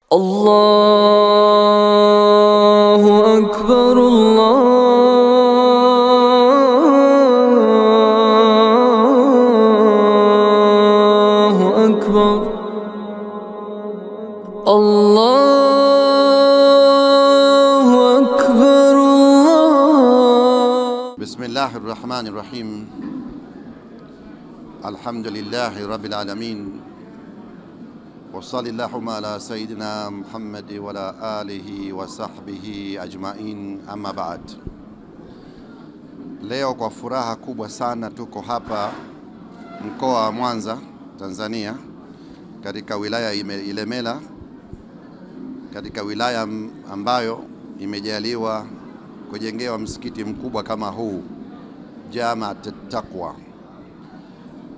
الله أكبر الله أكبر الله أكبر بسم الله الرحمن الرحيم. الحمد لله رب العالمين، وصلى اللهم على سيدنا محمد وعلى آله وصحبه ajma'in, amma ba'd. Leo kwa furaha kubwa sana tuko hapa mkoa wa Mwanza, Tanzania, katika wilaya Ilemela, katika wilaya ambayo imejaliwa kujengewa msikiti mkubwa kama huu, Jamiat Taqwa.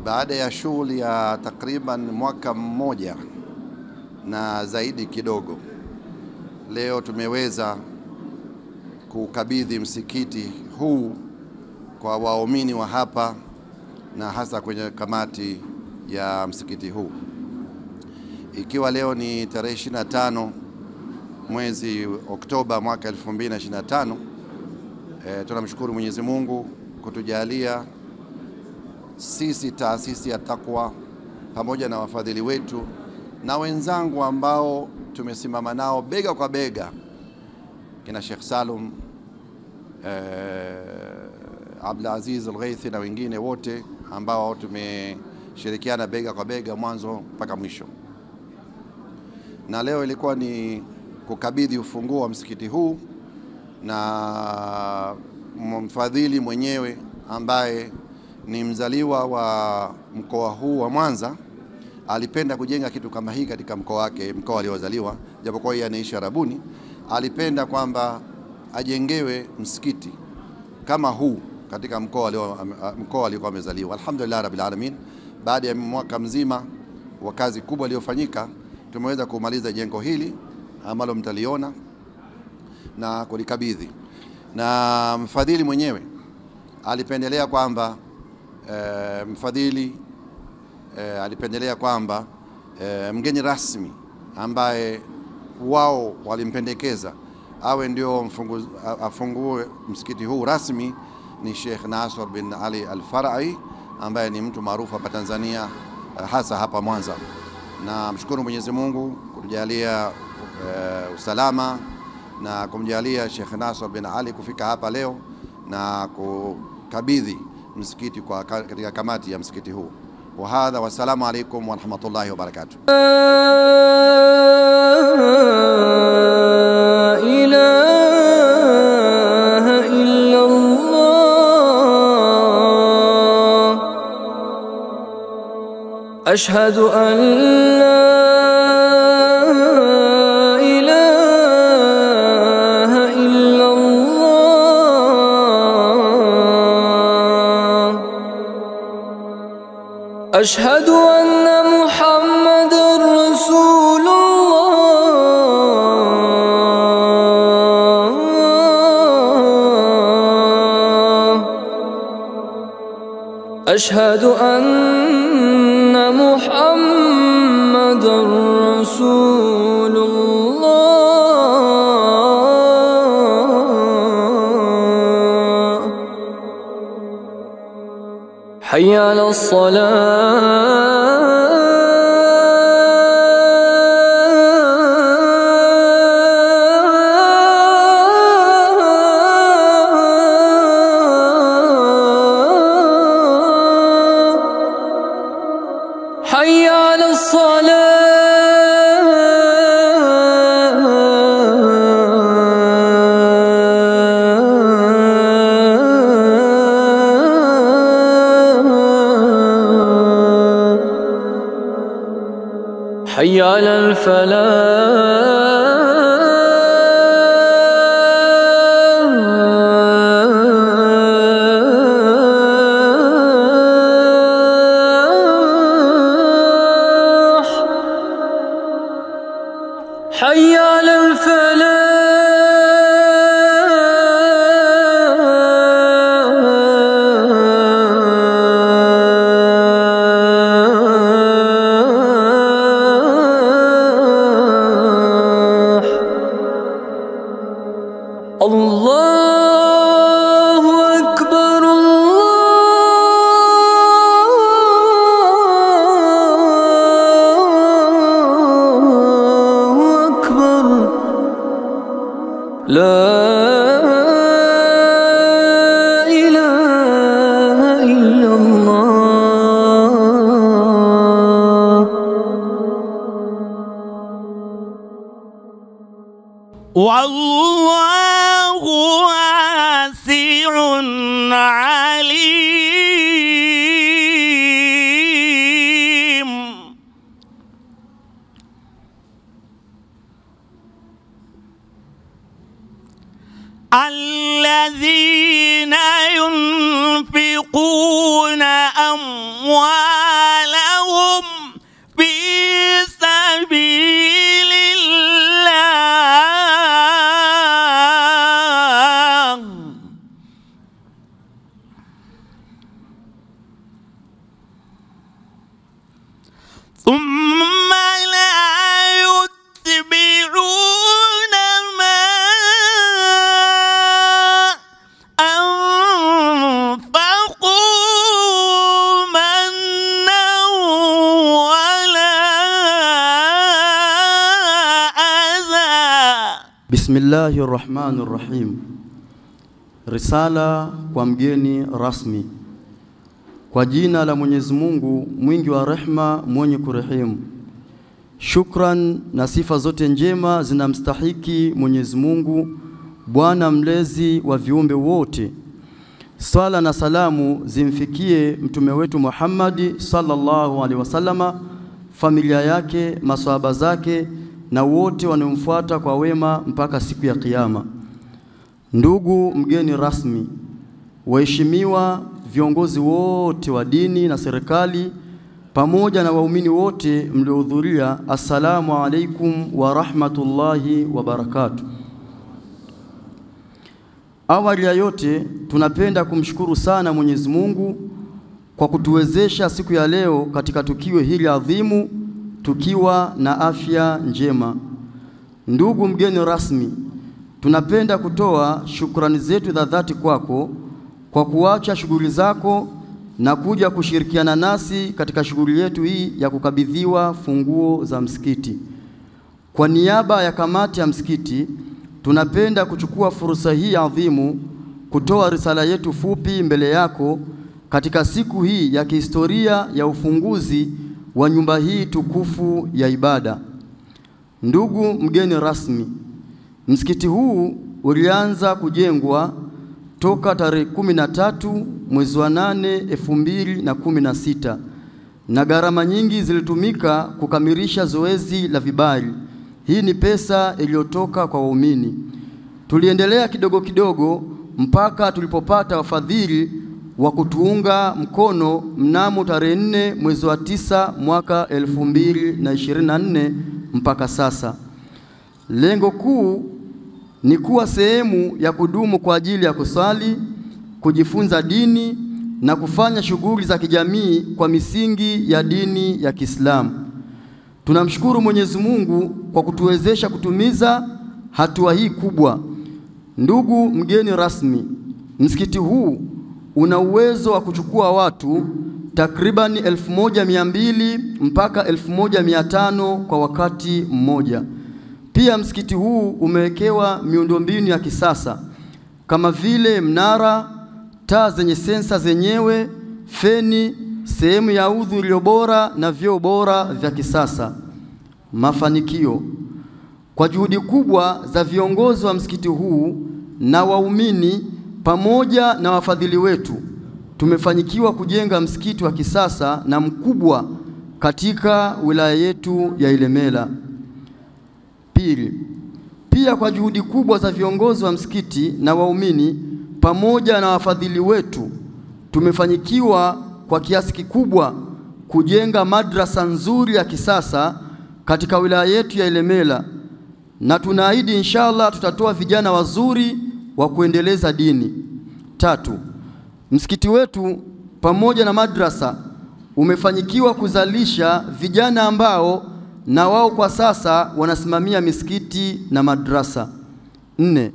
Baada ya shughuli ya takriban mwaka mmoja na zaidi kidogo, leo tumeweza kukabidhi msikiti huu kwa waumini wa hapa na hasa kwenye kamati ya msikiti huu. Ikiwa leo ni tarehe 25 mwezi Oktoba mwaka 2025, tunamshukuru Mwenyezi Mungu kutujalia sisi taasisi ya Taqwa pamoja na wafadhili wetu na wenzangu ambao tumesimama nao bega kwa bega, kina Sheikh Salum, Abdulaziz Al-Ghaithi na wengine wote ambao tumeshirikiana bega kwa bega mwanzo mpaka mwisho. Na leo ilikuwa ni kukabidhi ufunguo wa msikiti huu, na mfadhili mwenyewe ambaye ni mzaliwa wa mkoa huu wa Mwanza alipenda kujenga kitu kama hii katika mkoa wake, mkoa aliozaliwa, japokuwa yeye anaishi Arabuni. Alipenda kwamba ajengewe msikiti kama huu katika mkoa aliokuwa amezaliwa. Alhamdulillah rabbil alamin, baada ya mwaka mzima wa kazi kubwa iliyofanyika, tumeweza kumaliza jengo hili ambalo mtaliona na kulikabidhi. Na mfadhili mwenyewe alipendelea kwamba alipendelea kwamba mgeni rasmi ambaye wao walimpendekeza awe ndio afungue msikiti huu rasmi ni Sheikh Nasr bin Ali Al-Farai, ambaye ni mtu maarufu hapa Tanzania, hasa hapa Mwanza. Na mshukuru Mwenyezi Mungu kutujalia usalama na kumjalia Sheikh Nasr bin Ali kufika hapa leo na kukabidhi msikiti katika kamati ya msikiti huu. Wa hadha, wassalamu alaikum wa rahmatullahi wa barakatuh. ilaha illa Allah, ashhadu an la أشهد أن محمد رسول الله، أشهد أن محمد رسول الله. حي على الصلاة. حي على الصلاة. حي على الفلاح. حي على الفلاح. لا إله إلا الله. والله واسع عليم. الذين ينفقون أموالهم في سبيل الله ثم لا يتبعون ما أنفقوا منا ولا أذى. بسم الله الرحمن الرحيم. Risala kwa mgeni rasmi. Kwa jina la Mwenyezi Mungu mwingi wa rehema mwenye kurehemu. Shukran na sifa zote njema zinamstahiki Mwenyezi Mungu, Bwana mlezi wa viumbe wote. Swala na salamu zimfikie mtume wetu Muhammad sallallahu alaihi wasallama, familia yake, maswahaba zake na wote wanaomfuata kwa wema mpaka siku ya kiyama. Ndugu mgeni rasmi, waheshimiwa viongozi wote wa dini na serikali pamoja na waumini wote mliohudhuria, assalamu alaikum wa rahmatullahi wa barakatuh. Awali ya yote tunapenda kumshukuru sana Mwenyezi Mungu kwa kutuwezesha siku ya leo katika tukio hili adhimu tukiwa na afya njema. Ndugu mgeni rasmi, tunapenda kutoa shukrani zetu za dhati kwako kwa kuacha shughuli zako na kuja kushirikiana nasi katika shughuli yetu hii ya kukabidhiwa funguo za msikiti. Kwa niaba ya kamati ya msikiti, tunapenda kuchukua fursa hii adhimu kutoa risala yetu fupi mbele yako katika siku hii ya kihistoria ya ufunguzi wa nyumba hii tukufu ya ibada. Ndugu mgeni rasmi, msikiti huu ulianza kujengwa toka tarehe 13 mwezi wa 8 2016 na gharama nyingi zilitumika kukamilisha zoezi la vibali. Hii ni pesa iliyotoka kwa waumini. Tuliendelea kidogo kidogo mpaka tulipopata wafadhili wa kutuunga mkono mnamo tarehe 4 mwezi wa 9 mwaka 2024 mpaka sasa. Lengo kuu ni kuwa sehemu ya kudumu kwa ajili ya kusali, kujifunza dini na kufanya shughuli za kijamii kwa misingi ya dini ya Kiislamu. Tunamshukuru Mwenyezi Mungu kwa kutuwezesha kutumiza hatua hii kubwa. Ndugu mgeni rasmi, msikiti huu una uwezo wa kuchukua watu takriban 1200 mpaka 1500 kwa wakati mmoja. Pia msikiti huu umewekewa miundombinu ya kisasa kama vile mnara, taa zenye sensa zenyewe, feni, sehemu ya udhu iliyo bora na vyoo bora vya kisasa. Mafanikio. Kwa juhudi kubwa za viongozi wa msikiti huu na waumini pamoja na wafadhili wetu, tumefanikiwa kujenga msikiti wa kisasa na mkubwa katika wilaya yetu ya Ilemela. Pili, pia kwa juhudi kubwa za viongozi wa msikiti na waumini pamoja na wafadhili wetu, tumefanikiwa kwa kiasi kikubwa kujenga madrasa nzuri ya kisasa katika wilaya yetu ya Ilemela, na tunaahidi inshallah tutatoa vijana wazuri wa kuendeleza dini. Tatu, msikiti wetu pamoja na madrasa umefanikiwa kuzalisha vijana ambao na wao kwa sasa wanasimamia misikiti na madrasa. 4,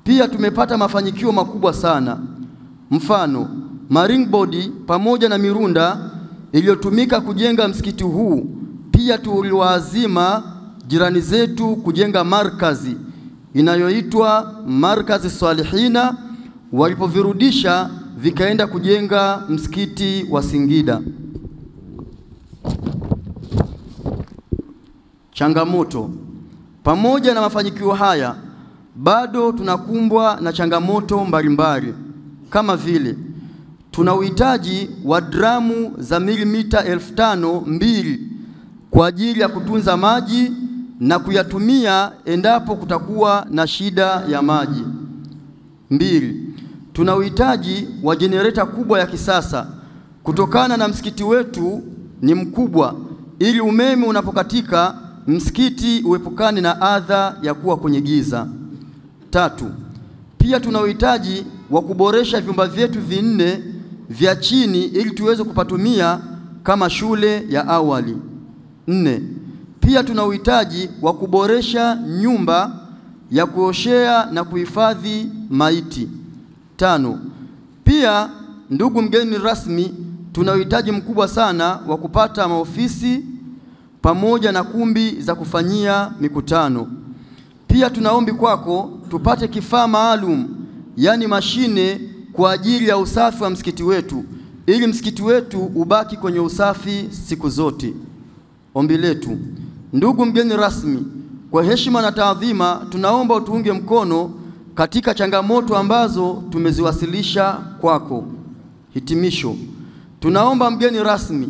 pia tumepata mafanikio makubwa sana. Mfano, maringbodi pamoja na mirunda iliyotumika kujenga msikiti huu, pia tuliwaazima jirani zetu kujenga markazi inayoitwa Markazi Salihina, walipovirudisha vikaenda kujenga msikiti wa Singida. Changamoto. Pamoja na mafanikio haya, bado tunakumbwa na changamoto mbalimbali, kama vile tuna uhitaji wa dramu za milimita 5,000 kwa ajili ya kutunza maji na kuyatumia endapo kutakuwa na shida ya maji. 2. Tuna uhitaji wa jenereta kubwa ya kisasa kutokana na msikiti wetu ni mkubwa, ili umeme unapokatika msikiti uepukane na adha ya kuwa kwenye giza. 3. Pia tuna uhitaji wa kuboresha vyumba vyetu 4 vya chini ili tuweze kupatumia kama shule ya awali. 4. Pia tuna uhitaji wa kuboresha nyumba ya kuoshea na kuhifadhi maiti. 5. Pia ndugu mgeni rasmi, tuna uhitaji mkubwa sana wa kupata maofisi pamoja na kumbi za kufanyia mikutano. Pia tunaombi kwako tupate kifaa maalum, yani mashine kwa ajili ya usafi wa msikiti wetu, ili msikiti wetu ubaki kwenye usafi siku zote. Ombi letu, ndugu mgeni rasmi, kwa heshima na taadhima, tunaomba utuunge mkono katika changamoto ambazo tumeziwasilisha kwako. Hitimisho, tunaomba mgeni rasmi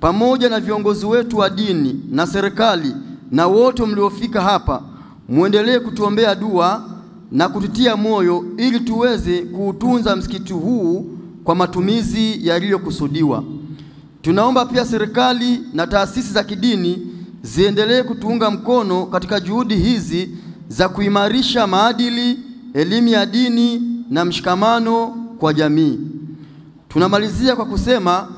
pamoja na viongozi wetu wa dini na serikali na wote mliofika hapa, muendelee kutuombea dua na kututia moyo ili tuweze kuutunza msikiti huu kwa matumizi yaliyokusudiwa. Tunaomba pia serikali na taasisi za kidini ziendelee kutuunga mkono katika juhudi hizi za kuimarisha maadili, elimu ya dini na mshikamano kwa jamii. Tunamalizia kwa kusema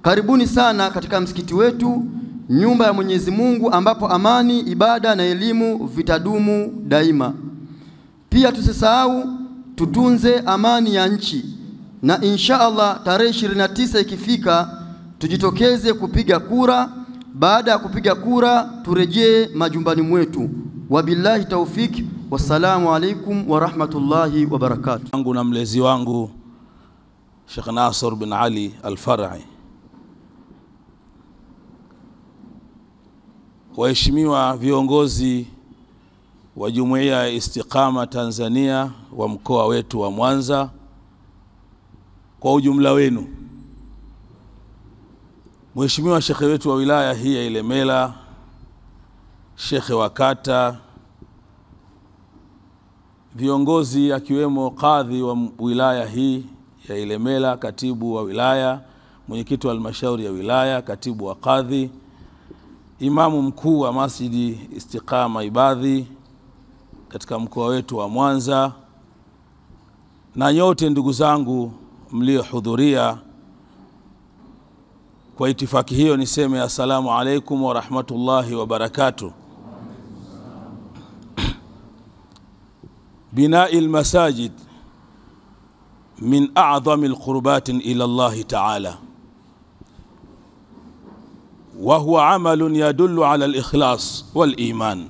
karibuni sana katika msikiti wetu, nyumba ya Mwenyezi Mungu, ambapo amani, ibada na elimu vitadumu daima. Pia tusisahau tutunze amani ya nchi, na insha Allah tarehe 29 ikifika tujitokeze kupiga kura. Baada ya kupiga kura turejee majumbani mwetu. Wabillahi taufiki, wassalamu alaikum wa rahmatullahi wa barakatuh. Wangu na mlezi wangu Sheikh Nasr bin Ali Al-Far'i, waheshimiwa viongozi wa Jumuiya ya Istiqama Tanzania wa mkoa wetu wa Mwanza kwa ujumla wenu, Mheshimiwa Shekhe wetu wa wilaya hii ya Ilemela, Shekhe wa kata, viongozi akiwemo kadhi wa wilaya hii ya Ilemela, katibu wa wilaya, mwenyekiti wa halmashauri ya wilaya, katibu wa kadhi, imamu mkuu wa Masjidi Istiqama Ibadhi katika mkoa wetu wa Mwanza, na nyote ndugu zangu mliohudhuria. Kwa itifaki hiyo niseme assalamu alaikum wa rahmatullahi wa barakatuh. Binai al-masajid min a'zami al-qurbat ila Allah ta'ala, wa huwa amalun yadullu ala al-ikhlas wal-iman,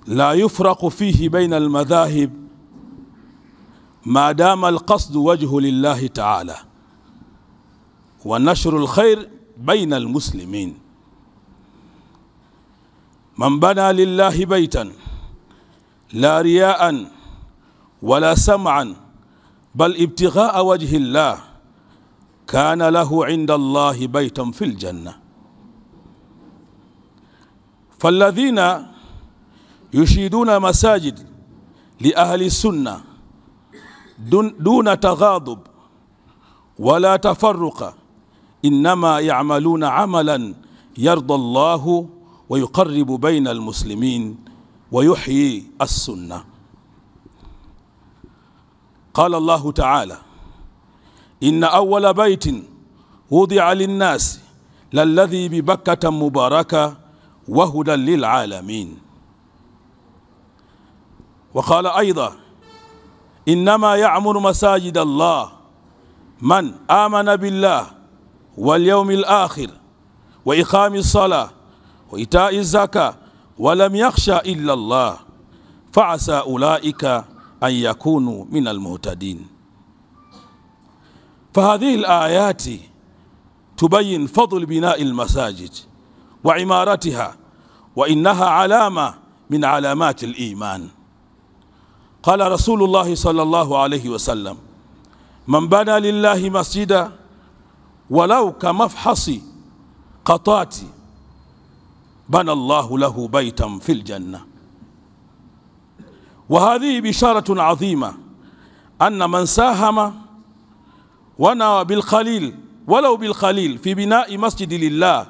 la yufraqu fihi bayna al-madhahib ma dama al-qasd wajhu lillahi ta'ala wa nashru al-khair bayna al-muslimin. Man bana lillahi baytan la riya'an wala sam'an bal ibtigha'a wajhi Allah kana lahu 'inda Allahi baytan fil jannah. Falladhina yushiduna masajid li ahli sunnah duna taghadub wala tafarruqa innama ya'maluna 'amalan yarda Allahu wa yuqarribu bayna al-muslimin wa yuhyi as-sunnah. Qala Allahu ta'ala inna awwala baytin wudi'a lin-nas lalladhi bi Bakkata mubaraka wa hudan lil-alamin. Wa qala aydan innama ya'muru masajid Allah man amana billah wal yawmil akhir wa iqamis salah wa ita'iz zakah ولم يخشى إلا الله فعسى أولئك أن يكونوا من المهتدين. فهذه الآيات تبين فضل بناء المساجد وعمارتها، وإنها علامة من علامات الإيمان. قال رسول الله صلى الله عليه وسلم: من بنى لله مسجدا ولو كمفحص قطات بنى الله له بيتا في الجنة. وهذه بشارة عظيمة أن من ساهم ونوى بالقليل ولو بالقليل في بناء مسجد لله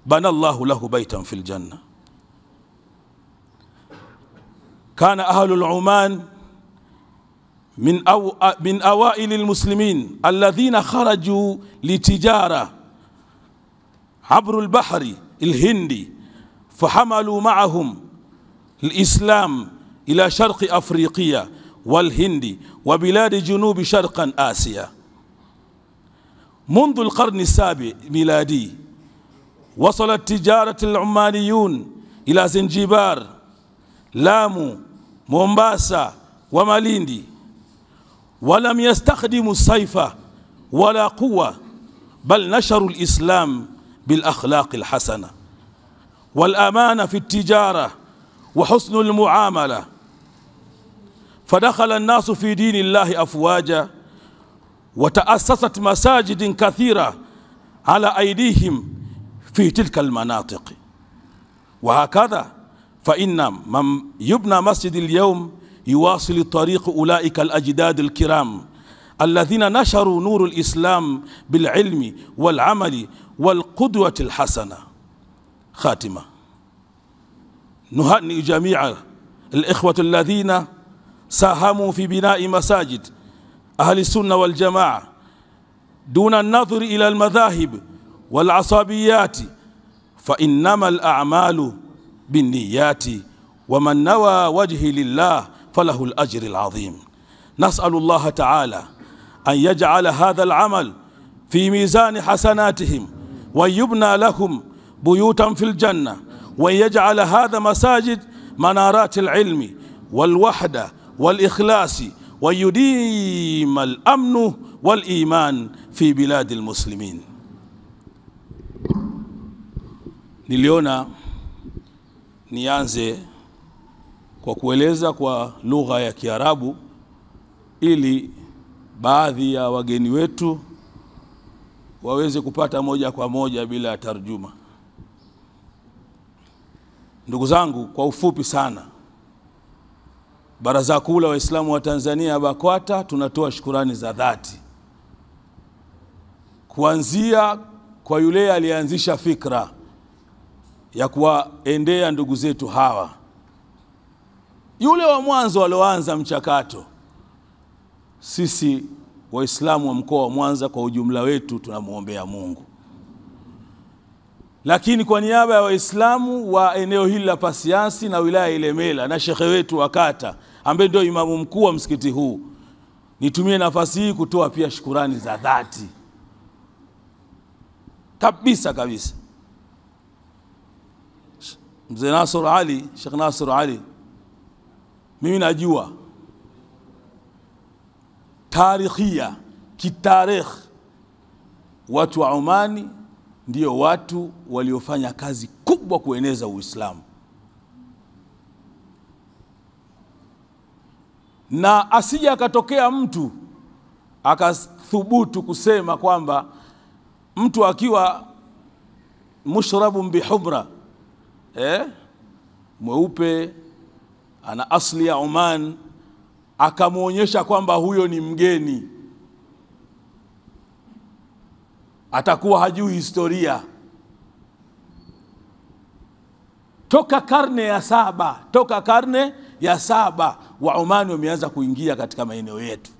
بنى الله له بيتا في الجنة. كان أهل العمان من أوائل المسلمين الذين خرجوا لتجارة عبر البحر الهندي، فحملوا معهم الإسلام إلى شرق أفريقيا والهند وبلاد جنوب شرق آسيا. منذ القرن السابع ميلادي وصلت تجارة العمانيون إلى زنجبار، لامو، مومباسا وماليندي، ولم يستخدموا السيف ولا قوة، بل نشروا الإسلام بالأخلاق الحسنة والأمانة في التجارة وحسن المعاملة، فدخل الناس في دين الله أفواجا، وتأسست مساجد كثيرة على أيديهم في تلك المناطق. وهكذا فإن من يبنى مسجد اليوم يواصل طريق أولئك الأجداد الكرام الذين نشروا نور الإسلام بالعلم والعمل والقدوة الحسنة. خاتمة: نهنئ جميع الإخوة الذين ساهموا في بناء مساجد أهل السنة والجماعة دون النظر إلى المذاهب والعصبيات، فإنما الأعمال بالنيات، ومن نوى وجه لله فله الأجر العظيم. نسأل الله تعالى أن يجعل هذا العمل في ميزان حسناتهم، ويبنى لهم بيوتا في الجنة، ويجعل هذا مساجد منارات العلم والوحدة والإخلاص، ويديم الأمن والإيمان في بلاد المسلمين. Niliona nianze kwa kueleza kwa lugha ya Kiarabu ili baadhi ya wageni wetu waweze kupata moja kwa moja bila tarjuma. Ndugu zangu, kwa ufupi sana, Baraza Kuu la Waislamu wa Tanzania BAKWATA tunatoa shukurani za dhati kuanzia kwa yule alianzisha fikra ya kuwaendea ndugu zetu hawa, yule wa mwanzo walioanza mchakato. Sisi Waislamu wa mkoa wa Mwanza kwa ujumla wetu tunamuombea Mungu, lakini kwa niaba ya Waislamu wa eneo hili la Pasiansi na wilaya Ilemela na shekhe wetu wa kata ambaye ndio imamu mkuu wa msikiti huu, nitumie nafasi hii kutoa pia shukurani za dhati kabisa. Mzee Nasr Ali, Sheikh Nasr Ali, mimi najua tarikhia, kitarikh, watu wa Omani ndio watu waliofanya kazi kubwa kueneza Uislamu, na asija akatokea mtu akathubutu kusema kwamba mtu akiwa mushrabun bihumra, mweupe, ana asli ya Oman, akamuonyesha kwamba huyo ni mgeni, atakuwa hajui historia. Toka karne ya saba wa Omani wameanza kuingia katika maeneo yetu.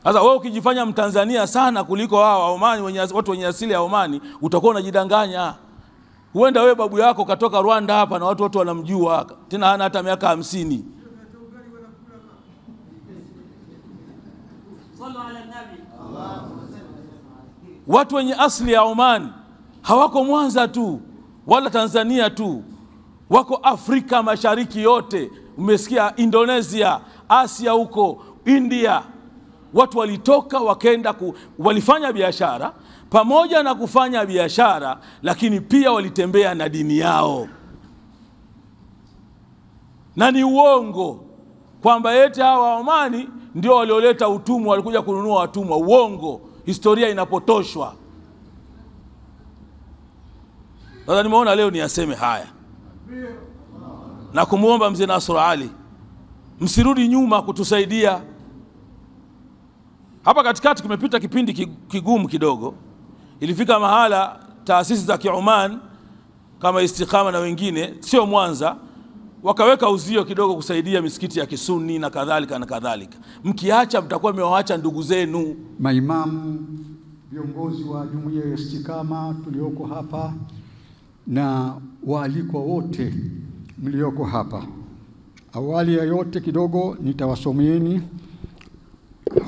Sasa wewe ukijifanya Mtanzania sana kuliko wao Omani, watu wenye asili ya Omani, utakuwa unajidanganya. Huenda wewe babu yako katoka Rwanda hapa na watu wanamjua, tena hana hata miaka 50. Watu wenye asili ya Omani hawako Mwanza tu, wala Tanzania tu, wako Afrika Mashariki yote. Umesikia Indonesia, Asia huko, India. Watu walitoka wakaenda walifanya biashara, pamoja na kufanya biashara lakini pia walitembea na dini yao. Na ni uongo kwamba eti hawa Omani ndio walioleta utumwa, walikuja kununua watumwa. Uongo, historia inapotoshwa. Sasa nimeona leo niyaseme haya na kumuomba mzee Nasr Ali, msirudi nyuma kutusaidia. Hapa katikati kumepita kipindi kigumu kidogo. Ilifika mahala taasisi za Kioman kama Istiqama na wengine, sio Mwanza, wakaweka uzio kidogo kusaidia misikiti ya Kisuni na kadhalika na kadhalika. Mkiacha mtakuwa mmewaacha ndugu zenu. Maimamu, viongozi wa Jumuiya ya Istiqama tulioko hapa na waalikwa wote mlioko hapa. Awali ya yote kidogo nitawasomeeni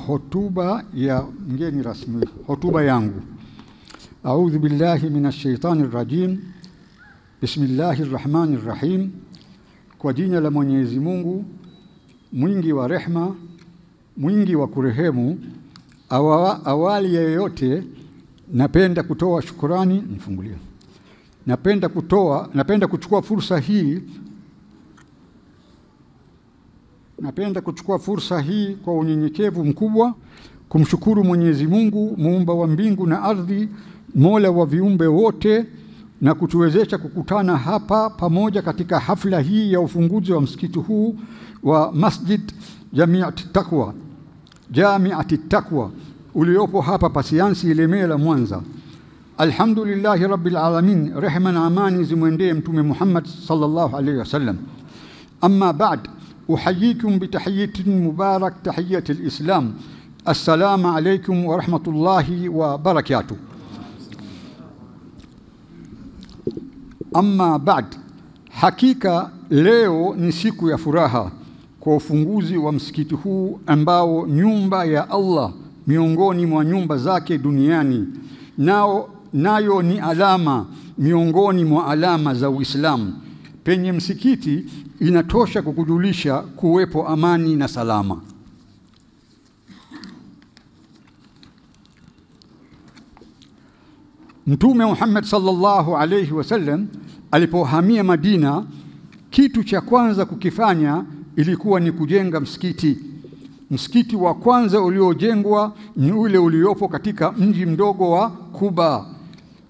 hotuba ya mgeni rasmi, hotuba yangu. A'udhu billahi minash shaitanir rajim. Bismillahir rahmanir rahim. Kwa jina la Mwenyezi Mungu, mwingi wa rehma, mwingi wa kurehemu. Awali ya yote napenda kutoa shukrani, nifungulie. Napenda kuchukua fursa hii kwa unyenyekevu mkubwa kumshukuru Mwenyezi Mungu, muumba wa mbingu na ardhi, Mola wa viumbe wote, na kutuwezesha kukutana hapa pamoja katika hafla hii ya ufunguzi wa msikiti huu wa Masjid Jamiati Taqwa uliopo hapa Pasiansi Ilemela Mwanza. Alhamdulillahi Rabbil Alamin, rehma na amani zimwendee Mtume Muhammad sallallahu alaihi wasallam. Amma ba'd, uhayikum bitahiyatin mubarak, tahiyatul Islam. Assalamu alaikum wa rahmatullahi wa barakatuh. Amma ba'd, hakika leo ni siku ya furaha kwa ufunguzi wa msikiti huu ambao nyumba ya Allah miongoni mwa nyumba zake duniani, nayo ni alama miongoni mwa alama za Uislamu. Penye msikiti inatosha kukujulisha kuwepo amani na salama. Mtume Muhammad sallallahu alayhi wasallam alipohamia Madina, kitu cha kwanza kukifanya ilikuwa ni kujenga msikiti. Msikiti wa kwanza uliojengwa ni ule uliopo katika mji mdogo wa Kuba.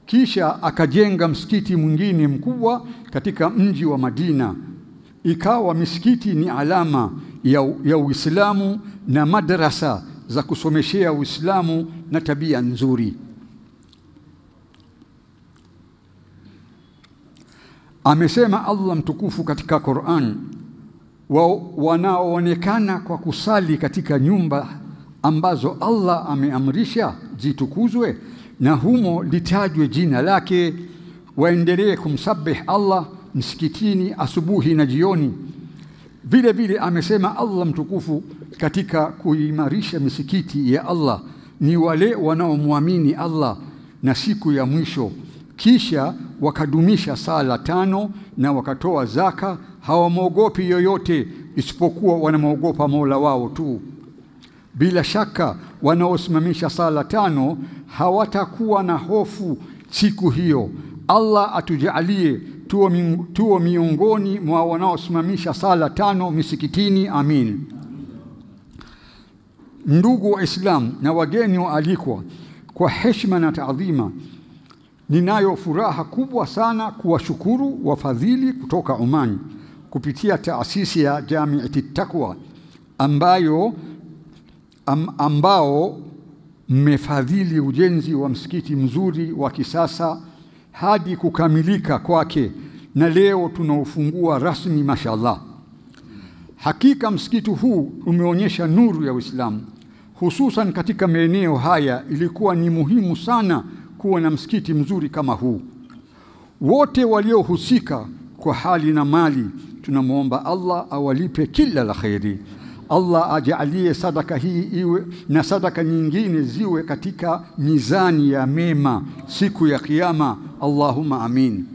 Kisha akajenga msikiti mwingine mkubwa katika mji wa Madina. Ikawa misikiti ni alama ya Uislamu na madrasa za kusomeshea Uislamu na tabia nzuri. Amesema Allah mtukufu katika Qur'an, wanaoonekana kwa kusali katika nyumba ambazo Allah ameamrisha zitukuzwe na humo litajwe jina lake, waendelee kumsabih Allah msikitini asubuhi na jioni. Vile vile amesema Allah mtukufu katika kuimarisha misikiti ya Allah ni wale wanaomwamini Allah na siku ya mwisho, kisha wakadumisha sala 5 na wakatoa zaka, hawamwogopi yoyote isipokuwa wanamwogopa Mola wao tu. Bila shaka wanaosimamisha sala 5 hawatakuwa na hofu siku hiyo. Allah atujalie tuwe miongoni mwa wanaosimamisha sala 5 misikitini, amin. Ndugu wa Islam na wageni waalikwa, kwa heshima na taadhima, ninayo furaha kubwa sana kuwashukuru wafadhili kutoka Oman kupitia taasisi ya Jamiati Taqwa ambao mmefadhili ujenzi wa msikiti mzuri wa kisasa hadi kukamilika kwake, na leo tunaufungua rasmi, mashallah. Hakika msikiti huu umeonyesha nuru ya Uislamu, hususan katika maeneo haya. Ilikuwa ni muhimu sana kuwa na msikiti mzuri kama huu. Wote waliohusika kwa hali na mali, tunamuomba Allah awalipe kila la khairi. Allah ajalie sadaka hii iwe na sadaka nyingine ziwe katika mizani ya mema siku ya kiyama. Allahumma amin.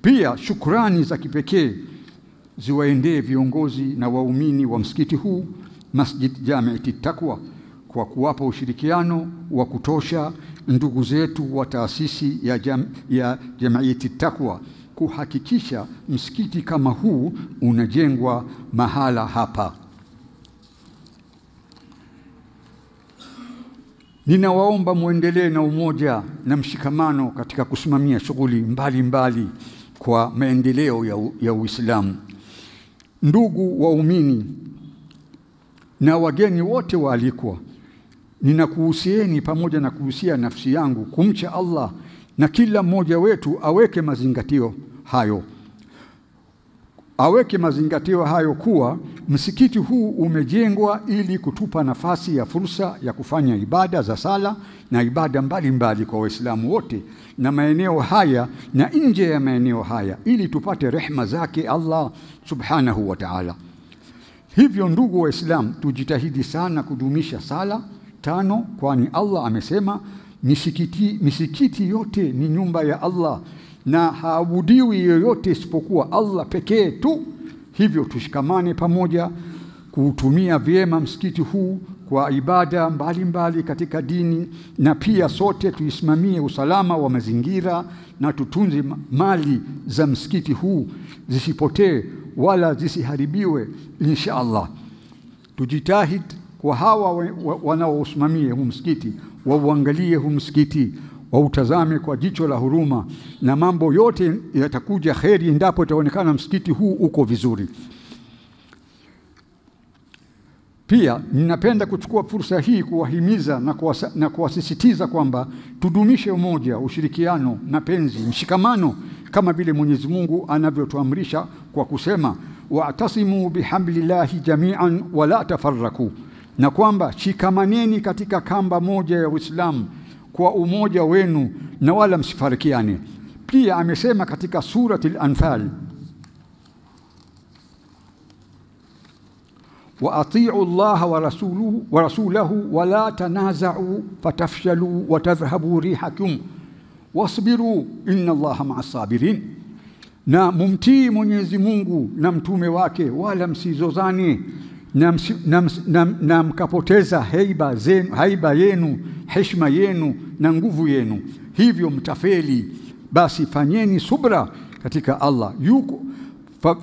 Pia shukrani za kipekee ziwaendee viongozi na waumini wa msikiti huu Masjid Jamiati Taqwa kwa kuwapa ushirikiano wa kutosha ndugu zetu wa taasisi ya Jamiati Taqwa kuhakikisha msikiti kama huu unajengwa mahala hapa. Ninawaomba muendelee na umoja na mshikamano katika kusimamia shughuli mbalimbali kwa maendeleo ya Uislamu. Ndugu waumini na wageni wote waalikwa, ninakuhusieni pamoja na kuhusia nafsi yangu kumcha Allah, na kila mmoja wetu aweke mazingatio hayo kuwa msikiti huu umejengwa ili kutupa nafasi ya fursa ya kufanya ibada za sala na ibada mbalimbali kwa Waislamu wote na maeneo haya na nje ya maeneo haya, ili tupate rehema zake Allah subhanahu wa ta'ala. Hivyo ndugu Waislamu, tujitahidi sana kudumisha sala 5, kwani Allah amesema misikiti yote ni nyumba ya Allah na haabudiwi yoyote isipokuwa Allah pekee tu. Hivyo tushikamane pamoja kuutumia vyema msikiti huu kwa ibada mbalimbali katika dini, na pia sote tuisimamie usalama wa mazingira na tutunze mali za msikiti huu zisipotee wala zisiharibiwe insha Allah. Tujitahid kwa hawa wanaosimamia huu msikiti, wauangalie huu msikiti, wautazame kwa jicho la huruma, na mambo yote yatakuja kheri endapo itaonekana msikiti huu uko vizuri. Pia ninapenda kuchukua fursa hii kuwahimiza na kuwasisitiza kwamba tudumishe umoja, ushirikiano, mapenzi, mshikamano kama vile Mwenyezi Mungu anavyotuamrisha kwa kusema wa'tasimu bihablillahi jami'an wa la tafarraku, na kwamba shikamaneni katika kamba moja ya Uislamu kwa umoja wenu na wala msifarikiane. Pia amesema katika surati al-Anfal, wa atii'u Allah wa rasulahu wa la tanaza'u fatafshalu wa tadhhabu rihakum wasbiru inna Allaha ma'as sabirin, na mumtii Mwenyezi Mungu na mtume wake wala msizozane na mkapoteza haiba yenu, heshima yenu na nguvu yenu, hivyo mtafeli. Basi fanyeni subra katika Allah,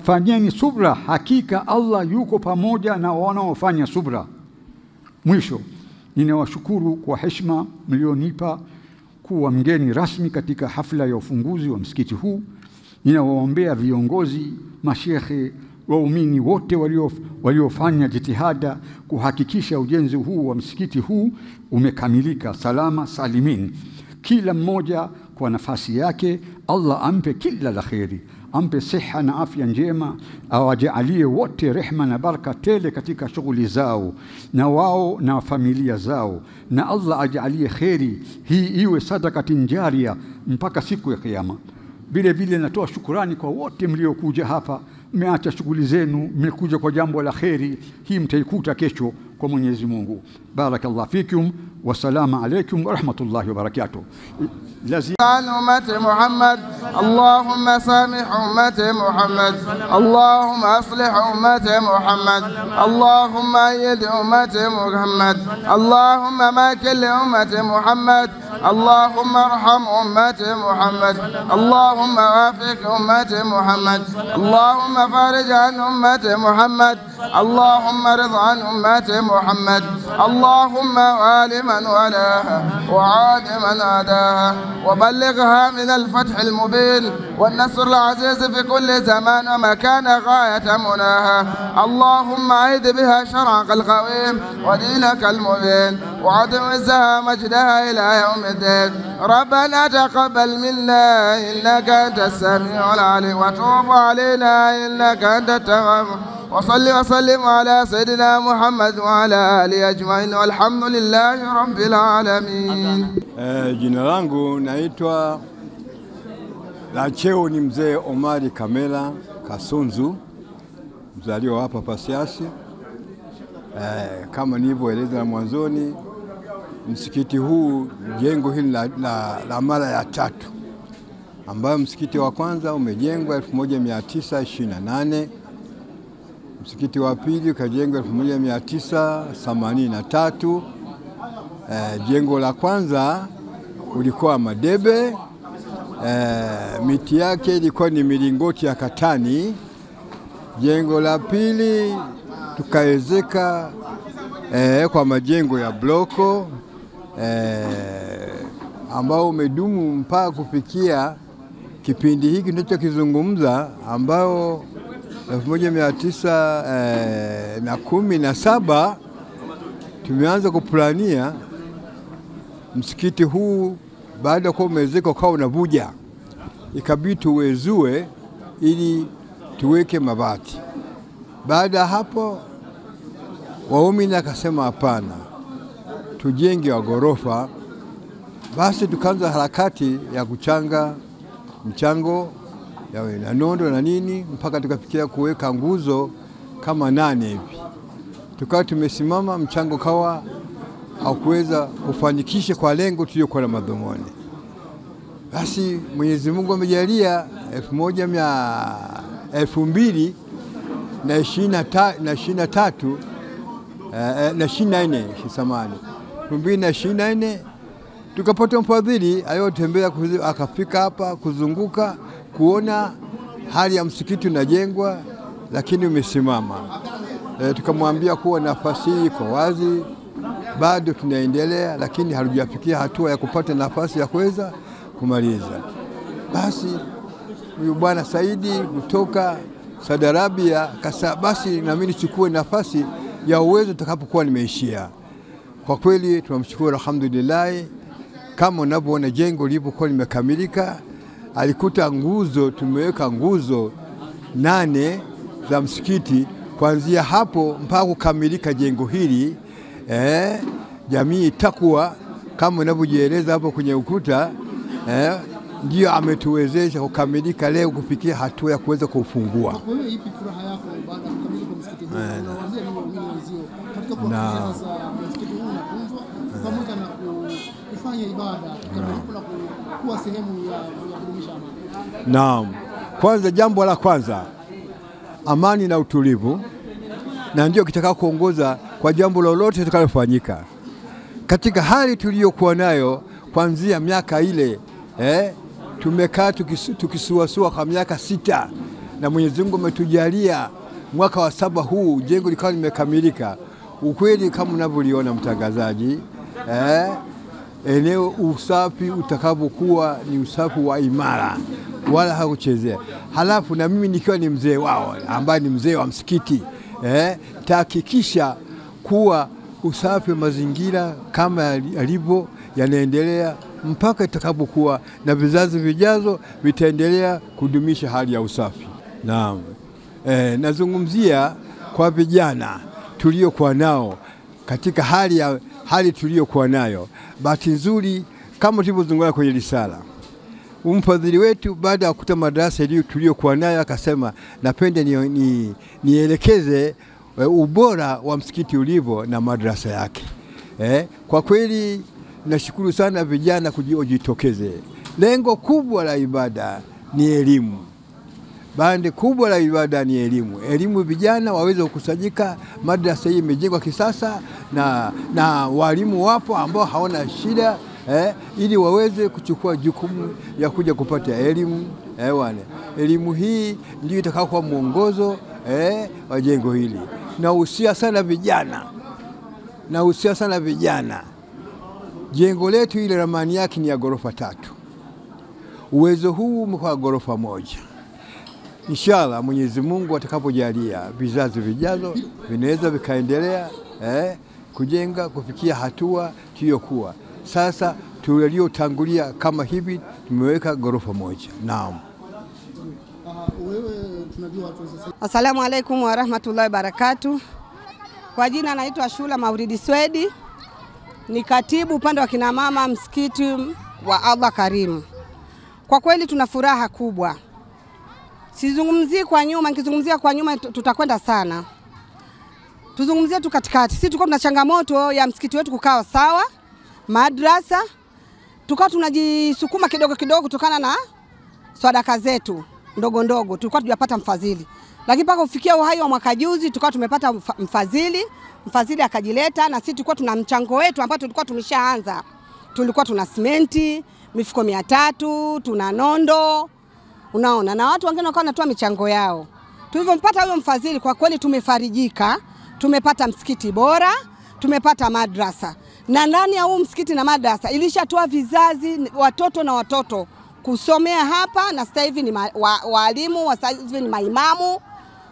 fanyeni subra, hakika Allah yuko pamoja na wanaofanya subra. Mwisho, ninawashukuru kwa heshima mlionipa kuwa mgeni rasmi katika hafla ya ufunguzi wa msikiti huu. Ninawaombea viongozi, mashekhe, waumini wote waliofanya jitihada kuhakikisha ujenzi huu wa msikiti huu umekamilika salama salimin, kila mmoja kwa nafasi yake. Allah ampe kila la kheri, ampe siha na afya njema, awajalie wote rehma na baraka tele katika shughuli zao na wao na familia zao, na Allah ajalie kheri hii iwe sadakatin jaria mpaka siku ya kiyama. Vile vile natoa shukrani kwa wote mliokuja hapa, mmeacha shughuli zenu, mmekuja kwa jambo la kheri. Hii mtaikuta kesho kwa Mwenyezi Mungu. Barakallahu fikum wa salamu alaykum wa rahmatullahi wa barakatuh. عن أمة محمد اللهم سامح أمة محمد، اللهم أصلح أمة محمد، اللهم أيد أمة محمد، اللهم ماكل أمة محمد، اللهم ارحم أمة محمد، اللهم وافق أمة محمد، اللهم فارج عن أمة محمد، اللهم رض عن أمة محمد، اللهم وال من والاها وعاد من عاداها، وبلغها من الفتح المبين والنصر العزيز في كل زمان ومكان غاية مناها. اللهم عيد بها شرعك القويم ودينك المبين وعدم عزها مجدها إلى يوم الدين. ربنا تقبل منا إنك أنت السميع العليم وتوب علينا إنك أنت التواب. وصل وسلم على سيدنا محمد وعلى آله أجمعين والحمد لله رب العالمين. Jina langu naitwa la cheo ni mzee Omari Kamela Kasunzu, mzaliwa hapa Pasiasi. Kama nilivyoeleza mwanzoni, msikiti huu jengo hili la mara ya 3. ambayo msikiti wa kwanza umejengwa 1928, msikiti wa pili ukajengwa 1983. Jengo la kwanza ulikuwa madebe, miti yake ilikuwa ni milingoti ya katani. Jengo la pili tukaezeka kwa majengo ya bloko ambao umedumu mpaka kufikia kipindi hiki tunachokizungumza, ambao 1917 tumeanza kuplania msikiti huu. Baada ya kuwa umezeka ukawa unavuja, ikabidi tuwezue ili tuweke mabati. Baada hapo waumini akasema hapana, tujenge wa ghorofa. Basi tukaanza harakati ya kuchanga mchango yawe na nondo na nini, mpaka tukafikia kuweka nguzo kama 8 hivi. Tukawa tumesimama, mchango kawa haukuweza kufanikisha kwa lengo tuliokuwa na madhumuni. Basi Mwenyezi Mungu amejalia 2024 tukapata mfadhili ayotembea akafika hapa kuzunguka kuona hali ya msikiti unajengwa, lakini umesimama. Tukamwambia kuwa nafasi hii iko wazi, bado tunaendelea, lakini hatujafikia hatua ya kupata nafasi ya kuweza kumaliza. Basi huyu bwana Saidi kutoka Saudi Arabia kasa, basi na mimi nichukue nafasi ya uwezo utakapokuwa nimeishia. Kwa kweli tunamshukuru alhamdulillah, kama unavyoona jengo lilipokuwa limekamilika. Alikuta nguzo, tumeweka nguzo 8 za msikiti. Kuanzia hapo mpaka kukamilika jengo hili, jamii itakuwa kama unavyojieleza hapo kwenye ukuta, ndio ametuwezesha kukamilika leo kufikia hatua ya kuweza kufungua. Kwa hiyo ipi furaha yako baada ya kukamilika msikiti huu? Unawaambia nini waumini wenzio katika kuhakikisha sasa msikiti huu unatunzwa pamoja na kufanya ibada kikamilifu na kuwa sehemu ya kudumisha amani? Naam. Kwanza, jambo la kwanza, amani na utulivu, na ndio kitakao kuongoza kwa jambo lolote litakalofanyika. Katika hali tuliyokuwa nayo kuanzia miaka ile, tumekaa tukisuasua kwa miaka 6, na Mwenyezi Mungu ametujalia mwaka wa 7 huu jengo likawa limekamilika. Ukweli kama unavyoliona mtangazaji, eneo usafi utakapokuwa ni usafi wa imara, wala hakuchezea. Halafu na mimi nikiwa ni mzee wao ambaye ni mzee wa msikiti, tahakikisha kuwa usafi wa mazingira kama yalivyo yanaendelea mpaka itakapokuwa na vizazi vijazo vitaendelea kudumisha hali ya usafi. Naam. Nazungumzia kwa vijana tuliokuwa nao katika hali tuliokuwa nayo. Bahati nzuri kama tulivyozungumza kwenye risala, mfadhili wetu baada ya kukuta madarasa tuliokuwa nayo akasema, napenda nielekeze ubora wa msikiti ulivyo na madarasa yake. Kwa kweli nashukuru sana vijana kujitokeze. Lengo kubwa la ibada ni elimu. Bande kubwa la ibada ni elimu. Elimu, vijana waweze kukusanyika. Madrasa hii imejengwa kisasa na walimu wapo ambao hawana shida, ili waweze kuchukua jukumu ya kuja kupata elimu. Elimu hii ndio itakayokuwa mwongozo wa jengo hili. Nahusia sana vijana. Jengo letu ile ramani yake ni ya ghorofa 3. Uwezo huu umekuwa ghorofa 1. Inshallah Mwenyezi Mungu atakapojalia vizazi vijazo vinaweza vikaendelea kujenga kufikia hatua tuliyokuwa. Sasa tuliotangulia kama hivi tumeweka ghorofa 1. Naam. Asalamu alaykum wa rahmatullahi wa barakatuh. Kwa jina naitwa Shula Mauridi Swedi, ni katibu upande wa kina mama msikiti wa Allah Karimu. Kwa kweli tuna furaha kubwa. Sizungumzii kwa nyuma, nikizungumzia kwa nyuma tutakwenda sana. Tuzungumzie tu katikati. Sisi tulikuwa tuna changamoto ya msikiti wetu kukaa sawa, madrasa. Tukao tunajisukuma kidogo kidogo kutokana na sadaka zetu ndogo ndogo tulikuwa tujapata mfadhili, lakini mpaka kufikia uhai wa mwaka juzi tulikuwa tumepata mfadhili. Mfadhili akajileta na sisi tulikuwa tuna mchango wetu ambao tulikuwa tumeshaanza. Tulikuwa tuna simenti, mifuko 300, tuna nondo, unaona, na watu wengine wakawa wanatoa michango yao. Tulivyompata huyo mfadhili, kwa kweli tumefarijika. Tumepata msikiti bora, tumepata madrasa, na ndani ya huu msikiti na madrasa ilishatoa vizazi, watoto na watoto kusomea hapa, na sasa hivi ni walimu, sasa hivi ni maimamu.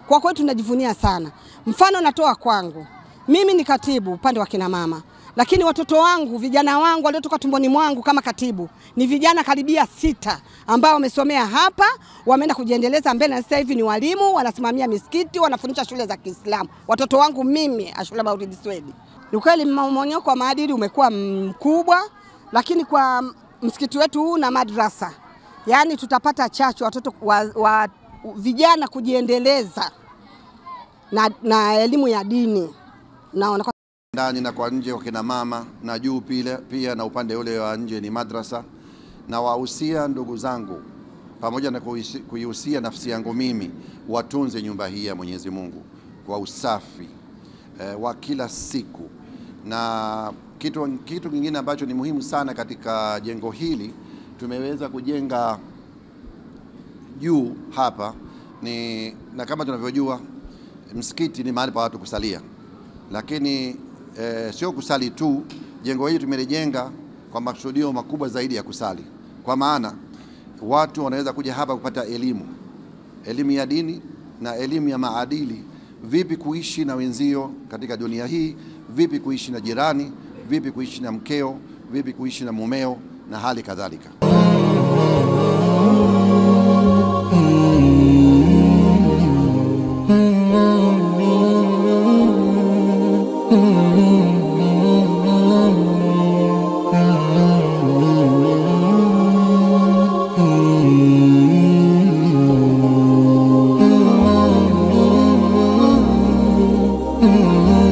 Kwa kweli tunajivunia sana. Mfano natoa kwangu, mimi ni katibu upande wa kina mama, lakini watoto wangu, vijana wangu waliotoka tumboni mwangu kama katibu ni vijana karibia 6 ambao wamesomea hapa, wameenda kujiendeleza mbele, na sasa hivi ni walimu, wanasimamia misikiti, wanafundisha shule za Kiislamu. Watoto wangu mimi Ashura Maulidi Swedi. Ni kweli mmomonyoko wa maadili umekuwa mkubwa, lakini kwa msikiti wetu huu na madrasa, yani tutapata chachu watoto wa vijana kujiendeleza na elimu ya dini. Naona ndani na kwa nje, kwa kina mama na juu pia na upande ule wa nje ni madrasa. Na wahusia ndugu zangu, pamoja na kuihusia nafsi yangu mimi, watunze nyumba hii ya Mwenyezi Mungu kwa usafi wa kila siku. Na kitu kingine ambacho ni muhimu sana katika jengo hili, tumeweza kujenga juu hapa na kama tunavyojua msikiti ni mahali pa watu kusalia, lakini sio kusali tu. Jengo hili tumelijenga kwa maksudio makubwa zaidi ya kusali, kwa maana watu wanaweza kuja hapa kupata elimu ya dini na elimu ya maadili, vipi kuishi na wenzio katika dunia hii, vipi kuishi na jirani, vipi kuishi na mkeo, vipi kuishi na mumeo na hali kadhalika. Mm-hmm.